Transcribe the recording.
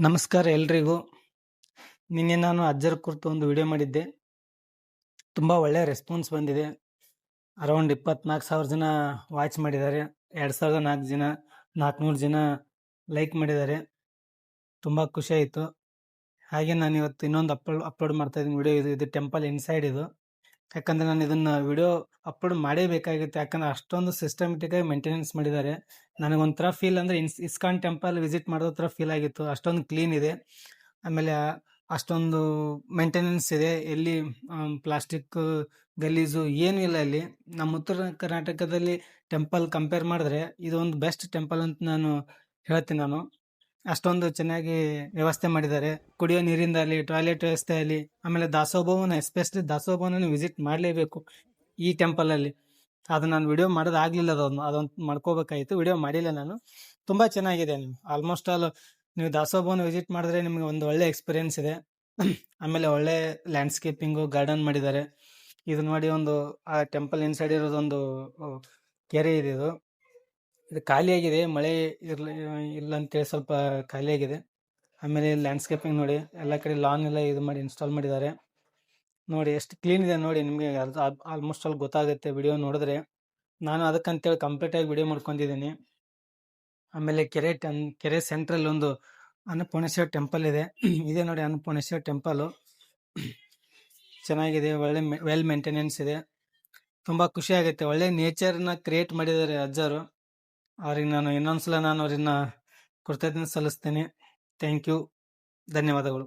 ನಮಸ್ಕಾರ ಎಲ್ರಿಗೂ. ನಿನ್ನೆ ನಾನು ಅಜ್ಜರ ಕುರಿತು ಒಂದು ವಿಡಿಯೋ ಮಾಡಿದ್ದೆ. ತುಂಬ ಒಳ್ಳೆಯ ರೆಸ್ಪಾನ್ಸ್ ಬಂದಿದೆ. ಅರೌಂಡ್ 24,000 ಜನ ವಾಚ್ ಮಾಡಿದ್ದಾರೆ. 2,004 ಜನ 400 ಜನ ಲೈಕ್ ಮಾಡಿದ್ದಾರೆ. ತುಂಬ ಖುಷಿ ಆಯಿತು. ಹಾಗೆ ನಾನು ಇವತ್ತು ಇನ್ನೊಂದು ಅಪ್ಲೋಡ್ ಮಾಡ್ತಾ ಇದ್ದೀನಿ ವಿಡಿಯೋ. ಇದು ಟೆಂಪಲ್ ಇನ್ಸೈಡ್ ಇದು. ಯಾಕಂದರೆ ನಾನು ಇದನ್ನು ವಿಡಿಯೋ ಅಪ್ಲೋಡ್ ಮಾಡೇಬೇಕಾಗಿತ್ತು. ಯಾಕಂದರೆ ಅಷ್ಟೊಂದು ಸಿಸ್ಟಮೆಟಿಕ್ಕಾಗಿ ಮೇಂಟೆನೆನ್ಸ್ ಮಾಡಿದ್ದಾರೆ. ನನಗೊಂಥರ ಫೀಲ್ ಅಂದರೆ ಇಸ್ಕಾನ್ ಟೆಂಪಲ್ ವಿಸಿಟ್ ಮಾಡೋ ಥರ ಫೀಲ್ ಆಗಿತ್ತು. ಅಷ್ಟೊಂದು ಕ್ಲೀನ್ ಇದೆ. ಆಮೇಲೆ ಅಷ್ಟೊಂದು ಮೇಂಟೆನೆನ್ಸ್ ಇದೆ. ಎಲ್ಲಿ ಪ್ಲಾಸ್ಟಿಕ್ ಗಲೀಜು ಏನೂ ಇಲ್ಲ ಇಲ್ಲಿ. ನಮ್ಮ ಉತ್ತರ ಕರ್ನಾಟಕದಲ್ಲಿ ಟೆಂಪಲ್ ಕಂಪೇರ್ ಮಾಡಿದ್ರೆ ಇದೊಂದು ಬೆಸ್ಟ್ ಟೆಂಪಲ್ ಅಂತ ನಾನು ಹೇಳ್ತೀನಿ ನಾನು. ಅಷ್ಟೊಂದು ಚೆನ್ನಾಗಿ ವ್ಯವಸ್ಥೆ ಮಾಡಿದ್ದಾರೆ. ಕುಡಿಯೋ ನೀರಿಂದ ಅಲ್ಲಿ, ಟಾಯ್ಲೆಟ್ ವ್ಯವಸ್ಥೆ ಅಲ್ಲಿ, ಆಮೇಲೆ ದಾಸೋಹಭವನ, ಎಸ್ಪೆಷಲಿ ದಾಸೋಹಭವನ ವಿಸಿಟ್ ಮಾಡಲೇಬೇಕು ಈ ಟೆಂಪಲಲ್ಲಿ. ಅದು ನಾನು ವಿಡಿಯೋ ಮಾಡೋದಾಗಲಿಲ್ಲ, ಅದೊಂದು ಮಾಡ್ಕೋಬೇಕಾಯಿತು. ವಿಡಿಯೋ ಮಾಡಿಲ್ಲ ನಾನು. ತುಂಬ ಚೆನ್ನಾಗಿದೆ. ಆಲ್ಮೋಸ್ಟ್ ಆಲ್ ನೀವು ದಾಸೋಹಭವನ ವಿಸಿಟ್ ಮಾಡಿದ್ರೆ ನಿಮಗೆ ಒಂದು ಒಳ್ಳೆ ಎಕ್ಸ್ಪೀರಿಯನ್ಸ್ ಇದೆ. ಆಮೇಲೆ ಒಳ್ಳೆ ಲ್ಯಾಂಡ್ಸ್ಕೇಪಿಂಗು, ಗಾರ್ಡನ್ ಮಾಡಿದ್ದಾರೆ. ಇದು ನೋಡಿ, ಒಂದು ಆ ಟೆಂಪಲ್ ಇನ್ಸೈಡ್ ಇರೋದೊಂದು ಕೆರೆ ಇದೆ. ಇದು ಖಾಲಿಯಾಗಿದೆ, ಮಳೆ ಇಲ್ಲ ಅಂತೇಳಿ ಸ್ವಲ್ಪ ಖಾಲಿಯಾಗಿದೆ. ಆಮೇಲೆ ಲ್ಯಾಂಡ್ಸ್ಕೇಪಿಂಗ್ ನೋಡಿ, ಎಲ್ಲ ಕಡೆ ಲಾನ್ ಎಲ್ಲ ಇದು ಮಾಡಿ ಇನ್ಸ್ಟಾಲ್ ಮಾಡಿದ್ದಾರೆ. ನೋಡಿ ಎಷ್ಟು ಕ್ಲೀನ್ ಇದೆ ನೋಡಿ. ನಿಮಗೆ ಆಲ್ಮೋಸ್ಟ್ ಆಲ್ ಗೊತ್ತಾಗುತ್ತೆ ವಿಡಿಯೋ ನೋಡಿದ್ರೆ. ನಾನು ಅದಕ್ಕಂತೇಳಿ ಕಂಪ್ಲೀಟಾಗಿ ವಿಡಿಯೋ ಮಾಡ್ಕೊಂಡಿದ್ದೀನಿ. ಆಮೇಲೆ ಕೆರೆ ಸೆಂಟ್ರಲ್ಲಿ ಒಂದು ಅನ್ನಪೂರ್ಣೇಶ್ವರಿ ಟೆಂಪಲ್ ಇದೆ. ಇದೆ ನೋಡಿ ಅನ್ನಪೂರ್ಣೇಶ್ವರಿ ಟೆಂಪಲು. ಚೆನ್ನಾಗಿದೆ, ಒಳ್ಳೆ ವೆಲ್ ಮೇಂಟೆನೆನ್ಸ್ ಇದೆ. ತುಂಬ ಖುಷಿ ಆಗುತ್ತೆ. ಒಳ್ಳೆ ನೇಚರ್ನ ಕ್ರಿಯೇಟ್ ಮಾಡಿದ್ದಾರೆ ಅಜ್ಜರು. ಅವ್ರಿಗೆ ನಾನು ಇನ್ನೊಂದ್ಸಲ ಅವ್ರನ್ನ ಕೃತಜ್ಞತೆ ಸಲ್ಲಿಸ್ತೇನೆ. ಥ್ಯಾಂಕ್ ಯು, ಧನ್ಯವಾದಗಳು.